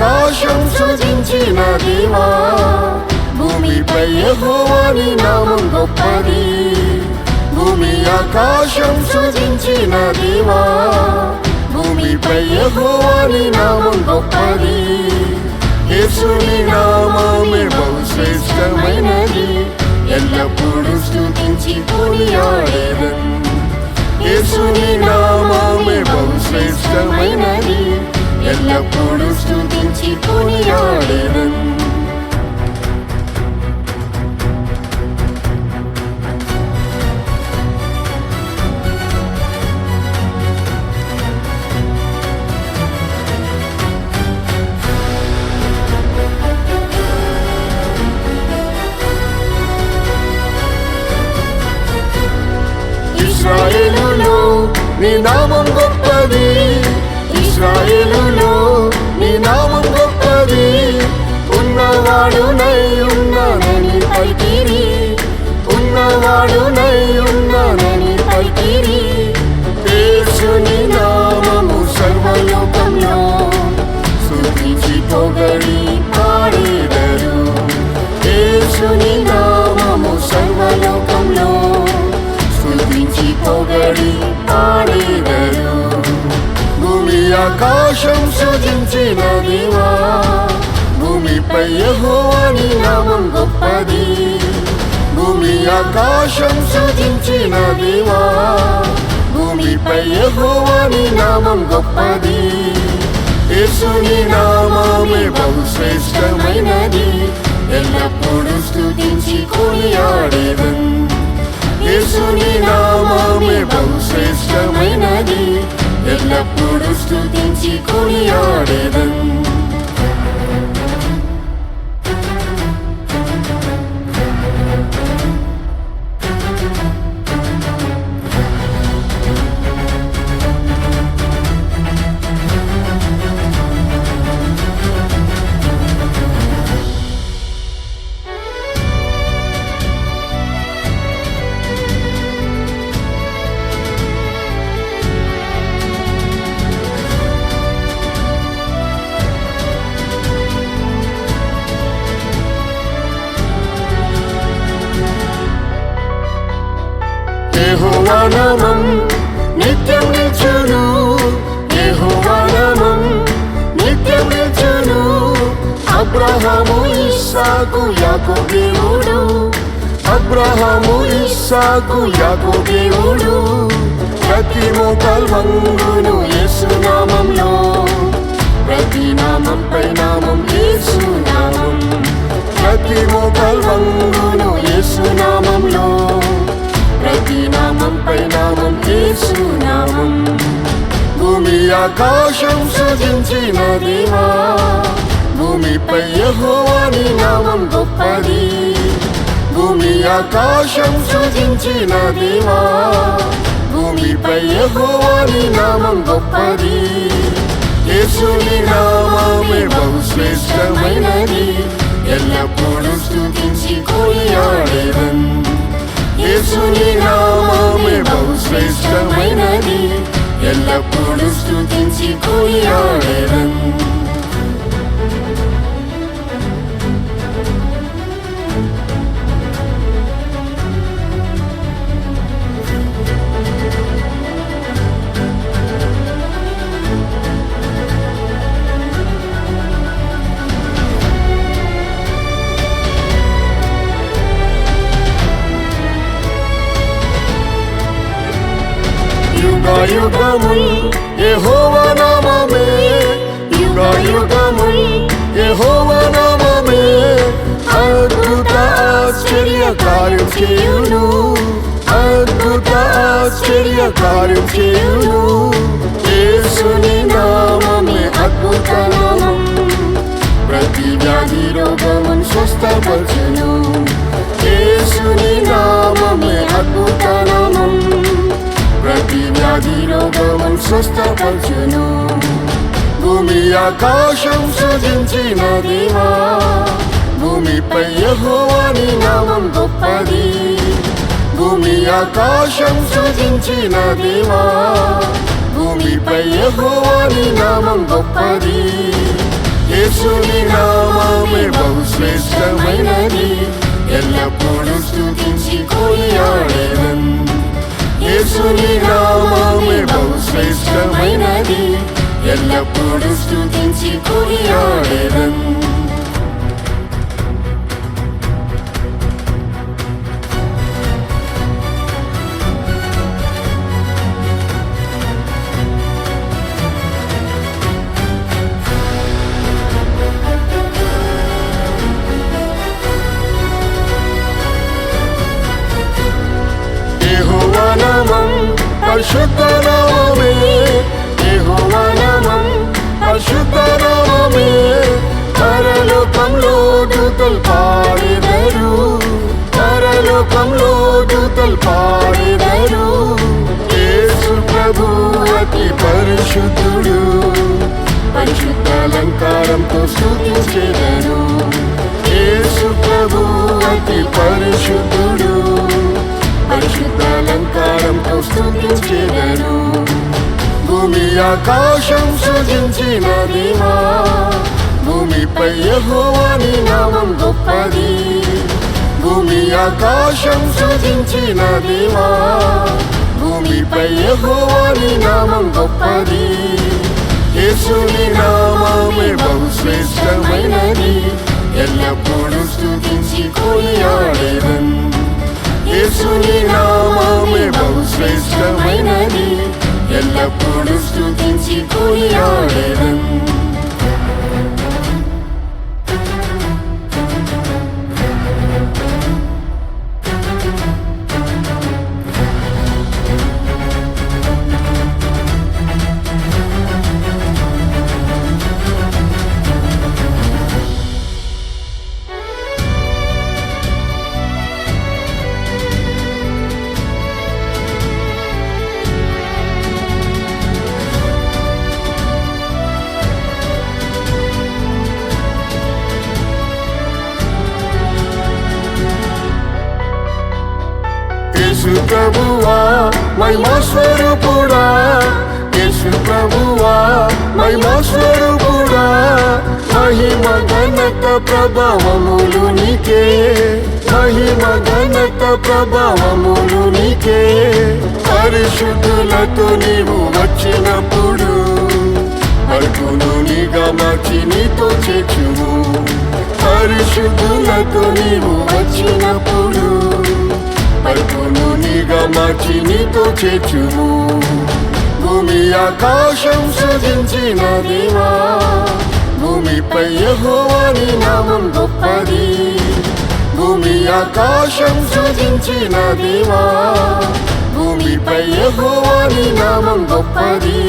ఆకాశం సృజించిన దేవా, భూమిపై యెహోవా నీ నామం గొప్పది. భూమి ఆకాశం సృజించిన దేవా, భూమిపై యెహోవా నీ నామం గొప్పది. యేసుని నామమే బహుశ్రేష్టమైనది, ఎల్లప్పుడూ స్తుతించి కొనియాడేదన్. యేసుని నామమే బహుశ్రేష్టమైనది, ఎల్లప్పుడూ స్తుతించి కొనియాడేదన్. ఇశ్రాయేలులో నీ నామం గొప్పది, ఇశ్రాయేలులో నీ నామం గొప్పది. ఉన్నవాడునై ఉన్నానని పలికిరి, ఉన్నవాడునై ఉన్నానని పలికిరి. యేసుని నామము సర్వలోకంలో స్తుతించి పొగడి పాడెదరు. యేసుని నామము సర్వలోకంలో స్తుతించి పొగడి పాడెదరు. భూమి ఆకాశం సృజించిన దేవా, భూమిపై యెహోవా నీ నామం గొప్పది. భూమి ఆకాశం సృజించిన దేవా, భూమిపై యెహోవా నీ నామం గొప్పది. యేసుని నామమే బహుశ్రేష్టమైనది, ఎల్లప్పుడూ స్తుతించి కొనియాడేదన్. యేసుని నామమే బహుశ్రేష్టమైనది, ఎల్లప్పుడూ స్తుతించి కొనియాడేదన్. యెహోవా నామం నిత్యం నిల్చును, యెహోవా నామం నిత్యం నిల్చును. అబ్రహాము ఇస్సాకు యాకోబు దేవుడు, అబ్రహాము ఇస్సాకు యాకోబు దేవుడు. ప్రతి మోకాలు వంగును యేసు నామంలో, ప్రతి నామంపై నామం యేసు నామం. ప్రతి మోకాలు వంగును యేసు నామంలో, ప్రతి నామంపై నామం యేసు నామం. భూమి ఆకాశం సృజించిన దేవా, భూమిపై యెహోవా నీ నామం గొప్పది. భూమి ఆకాశం సృజించిన దేవా, భూమిపై యెహోవా నీ నామం గొప్పది. యేసుని నామమే బహుశ్రేష్టమైనది, ఎల్లప్పుడూ స్తుతించి కొనియాడేదన్. యేసుని నామమే బహుశ్రేష్టమైనది, ఎల్లప్పుడూ స్తుతించి కొనియాడేదన్. యుగయుగముల్ యెహోవా నామమే, యుగయుగముల్ యెహోవా నామమే. అద్భుత ఆశ్చర్య కార్యం చేయును, అద్భుత ఆశ్చర్య కార్యం చేయును. యేసుని నామమే అద్భుత నామం, ప్రతి వ్యాధి రోగమును స్వస్థపరచును. యేసుని నామమే అద్భుత నామం, ప్రతి వ్యాధి రోగమును స్వస్థపరచును. భూమి ఆకాశం సృజించిన దేవా, భూమిపై యెహోవా నీ నామం గొప్పది. భూమి ఆకాశం సృజించిన దేవా, భూమిపై యెహోవా నీ నామం గొప్పది. యేసుని నామమే బహుశ్రేష్టమైనది, ఎల్లప్పుడూ స్తుతించి కొనియాడెదన్. యెహోవా నామం పరిశుద్ధ నామమే, యెహోవా నామం పరిశుద్ధ నామమే. పరలోకంలో దూతలు పాడెదరు, పరలోకంలో దూతలు పాడెదరు. యేసు ప్రభు అతి పరిశుద్ధుడు, పరిశుద్ధ అలంకారంతో స్తుతించెదరు. యేసు ప్రభు అతి పరిశుద్ధుడు, పరిశుద్ధ అలంకారంతో స్తుతించెదరు. భూమి ఆకాశం సృజించిన దేవా, భూమిపై యెహోవాని నామం గొప్పది. భూమి ఆకాశం సృజించిన దేవా, భూమిపై యెహోవాని నామం గొప్పది. యేసుని నామమే బహుశ్రేష్టమైనది, ఎల్లప్పుడూ స్తుతించి కొనియాడెదన్. యేసుని నామమే బహుశ్రేష్టమైనది, ఎల్లప్పుడూ స్తుతించి కొనియాడెదన్. యేసు ప్రభువా మహిమా స్వరూపుడా, యేసు ప్రభువా మహిమా స్వరూపుడా. మహిమ ఘనత ప్రభావములు నీకే, మహిమ ఘనత ప్రభావములు నీకే. పరిశుద్ధులతో నీవు వచ్చినప్పుడు అడుగును నీగా మార్చి నీతో చేర్చుము. పరిశుద్ధులతో నీవు వచ్చినప్పుడు అడుగును నీగా మార్చి నీతో చేర్చుము. భూమి ఆకాశం సృజించిన దేవా, భూమిపై యెహోవాని నామం గొప్పది. భూమి ఆకాశం సృజించిన దేవా, భూమిపై యెహోవాని నామం గొప్పది.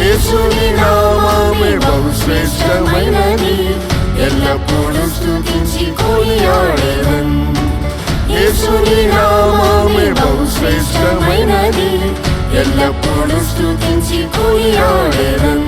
యేసుని నామమే బహుశ్రేష్టమైనది, ఎల్లప్పుడూ స్తుతించి కొనియాడెదన్. యేసుని నామమే బహుశ్రేష్టమైనది, ఎల్లప్పుడూ స్తుతించి కొనియాడెదన్.